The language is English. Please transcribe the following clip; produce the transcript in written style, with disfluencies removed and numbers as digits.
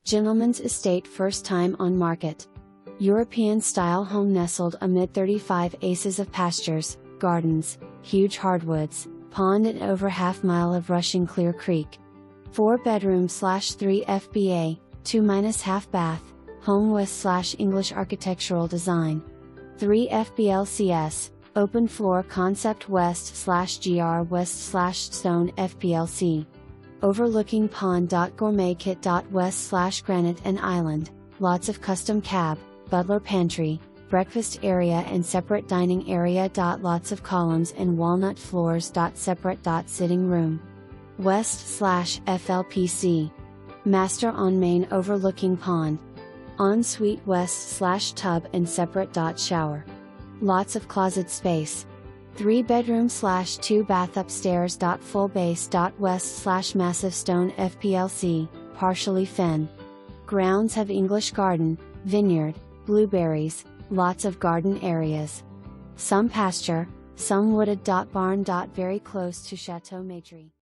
Gentleman's estate first time on market. European-style home nestled amid 35 acres of pastures, gardens, huge hardwoods, pond and over half-mile of rushing clear creek. 4-bedroom/3 FBA, 2-half bath, home West/English architectural design. 3 FBLCS, open floor concept West/GR West/stone FPLC. Overlooking pond.Gourmet kit.w/granite and island, lots of custom cab, butler pantry, breakfast area and separate dining area. Lots of columns and walnut floors.Sep.sitting room. West/FLPC. Master on main overlooking pond. Ensuite West/tub and separate.Shower. Lots of closet space. 3-bedroom/2 bath upstairs.Full base.West/massive stone FPLC, partially fen. Grounds have English garden, vineyard, blueberries, lots of garden areas. Some pasture, some wooded.Barn.Very close to Chateau Meightry.